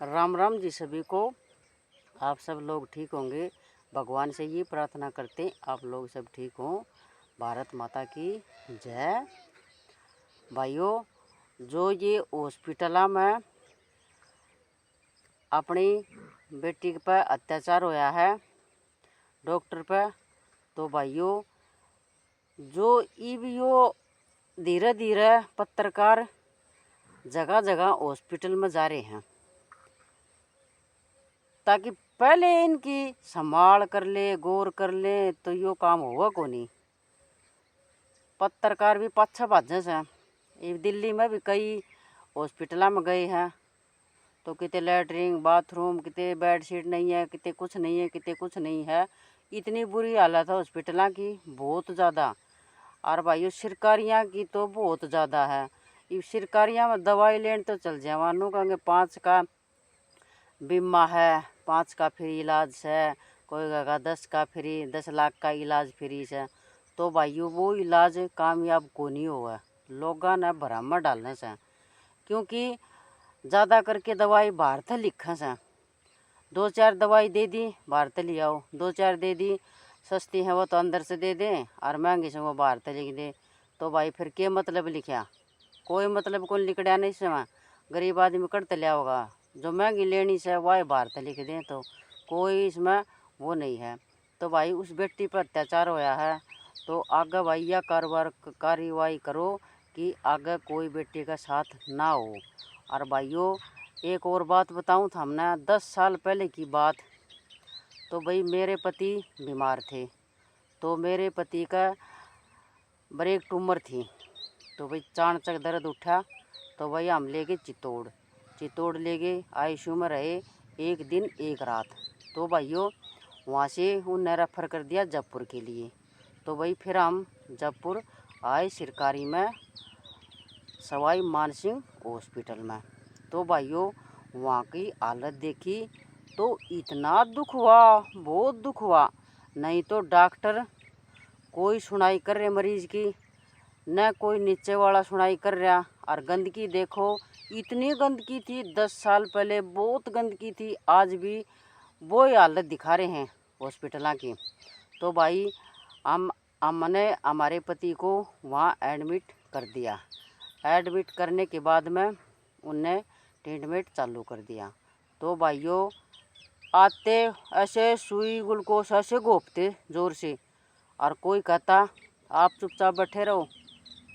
राम राम जी सभी को। आप सब लोग ठीक होंगे। भगवान से ये प्रार्थना करते आप लोग सब ठीक हों। भारत माता की जय। भाइयों, जो ये हॉस्पिटल में अपनी बेटी पर अत्याचार होया है डॉक्टर पर, तो भाइयों जो यो धीरे धीरे पत्रकार जगह जगह हॉस्पिटल में जा रहे हैं ताकि पहले इनकी संभाल कर ले, गौर कर ले, तो यो काम होगा को नहीं। पत्रकार भी पाछा भाजे से। ये दिल्ली में भी कई हॉस्पिटल में गए हैं तो कितने लैटरिन बाथरूम, कितने बेडशीट नहीं है, कितने कुछ नहीं है, कितने कुछ नहीं है। इतनी बुरी हालत है हॉस्पिटल की, बहुत ज़्यादा। और भाइयों सरकारियाँ की तो बहुत ज़्यादा है। ये सरकारियाँ में दवाई लेने तो चल जाए, मानो कहेंगे 5 का बीमा है, 5 का फ्री इलाज है, कोई कहेगा 10 का फ्री, 10 लाख का इलाज फ्री है। तो भाइयों वो इलाज कामयाब को नहीं हुआ, लोगों ने भ्रम में डालने से। क्योंकि ज़्यादा करके दवाई बाहर से लिखा से, 2-4 दवाई दे दी बाहर से ले आओ, 2-4 दे दी, सस्ती है वो तो अंदर से दे दें और महंगी से वो बाहर से लिख दे। तो भाई फिर क्या मतलब लिखा, कोई मतलब कौन लिखड़ा नहीं से। गरीब आदमी करते लिया होगा, जो महंगी लेनी से वह बाहर से लिख दें, तो कोई इसमें वो नहीं है। तो भाई उस बेटी पर अत्याचार होया है, तो आगे भाई यह कार्रवाई करो कि आगे कोई बेटी का साथ ना हो। और भाइयों एक और बात बताऊं था, हमने 10 साल पहले की बात। तो भाई मेरे पति बीमार थे, तो मेरे पति का ब्रेक ट्यूमर थी। तो भाई चाणचक दर्द उठा, तो भाई हम ले गए चित्तौड़ ले गए, आईसीयू में रहे 1 दिन 1 रात। तो भाइयों वहाँ से उन्हें रेफर कर दिया जयपुर के लिए। तो भाई फिर हम जयपुर आए सरकारी में, सवाई मानसिंह हॉस्पिटल में। तो भाइयों वहाँ की हालत देखी तो इतना दुख हुआ, बहुत दुख हुआ। नहीं तो डॉक्टर कोई सुनाई कर रहे मरीज की, न कोई नीचे वाला सुनाई कर रहा। और गंदगी देखो, इतनी गंदगी थी 10 साल पहले, बहुत गंदगी थी, आज भी वो हालत दिखा रहे हैं हॉस्पिटल की। तो भाई हमने हमारे पति को वहाँ एडमिट कर दिया। एडमिट करने के बाद में उनने ट्रीटमेंट चालू कर दिया। तो भाइयों आते ऐसे सुई ग्लूकोस ऐसे घोंपते ज़ोर से, और कोई कहता आप चुपचाप बैठे रहो,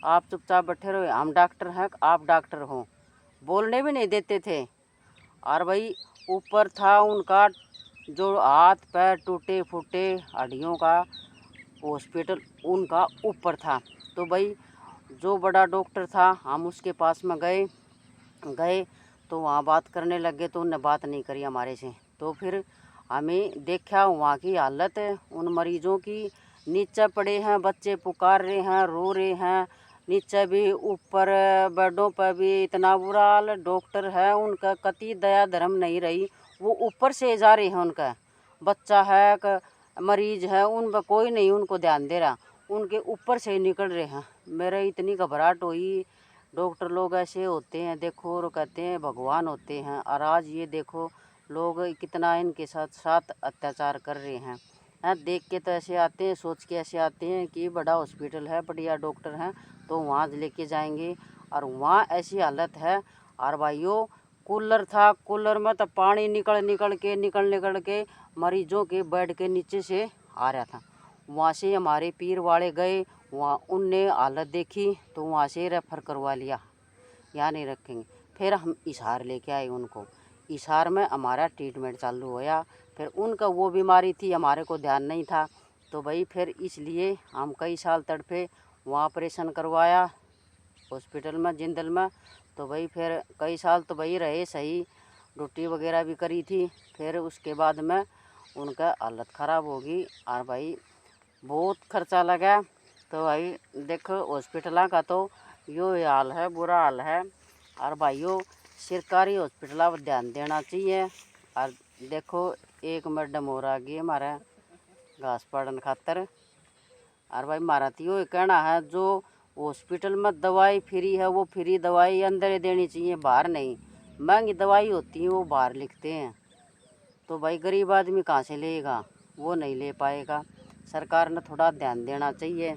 आप चुपचाप बैठे रहो, हम डॉक्टर हैं आप डॉक्टर हो, बोलने भी नहीं देते थे। और भाई ऊपर था उनका जो हाथ पैर टूटे फूटे हड्डियों का हॉस्पिटल उनका ऊपर था। तो भाई जो बड़ा डॉक्टर था हम उसके पास में गए तो वहाँ बात करने लगे, तो उनने बात नहीं करी हमारे से। तो फिर हमें देखा वहाँ की हालत उन मरीजों की, नीचे पड़े हैं, बच्चे पुकार रहे हैं, रो रहे हैं, नीचे भी ऊपर बेडों पर भी इतना बुरा हाल। डॉक्टर है उनका कति दया धर्म नहीं रही, वो ऊपर से जा रहे हैं, उनका बच्चा है मरीज है, उन पर कोई नहीं उनको ध्यान दे रहा, उनके ऊपर से निकल रहे हैं। मेरे इतनी घबराहट हुई। डॉक्टर लोग ऐसे होते हैं देखो, और कहते हैं भगवान होते हैं, और आज ये देखो लोग कितना इनके साथ अत्याचार कर रहे हैं। देख के तो ऐसे आते हैं, सोच के ऐसे आते हैं कि बड़ा हॉस्पिटल है, बढ़िया डॉक्टर हैं, तो वहाँ लेके जाएंगे। और वहाँ ऐसी हालत है। और भाइयों कूलर था, कूलर में तो पानी निकल के मरीजों के बेड के नीचे से आ रहा था। वहाँ से हमारे पीर वाले गए, वहाँ उनने हालत देखी तो वहाँ से रेफ़र करवा लिया, यहाँ नहीं रखेंगे। फिर हम हिसार लेके आए उनको, हिसार में हमारा ट्रीटमेंट चालू होया। फिर उनका वो बीमारी थी, हमारे को ध्यान नहीं था, तो भाई फिर इसलिए हम कई साल तड़पे, वहाँ ऑपरेशन करवाया हॉस्पिटल में जिंदल में। तो भाई फिर कई साल तो भाई रहे सही, ड्यूटी वगैरह भी करी थी। फिर उसके बाद में उनका हालत ख़राब होगी और भाई बहुत खर्चा लगा। तो भाई देखो हॉस्पिटल का तो यो हाल है, बुरा हाल है। और भाइयों सरकारी हॉस्पिटल पर ध्यान देना चाहिए। और देखो एक मैडम हो रहा गई हमारा घास पाड़न खातर। और भाई हमारा तो यो कहना है, जो हॉस्पिटल में दवाई फ्री है वो फ्री दवाई अंदर ही देनी चाहिए, बाहर नहीं। महंगी दवाई होती है वो बाहर लिखते हैं, तो भाई गरीब आदमी कहाँ से लेगा, वो नहीं ले पाएगा। सरकार ने थोड़ा ध्यान देना चाहिए।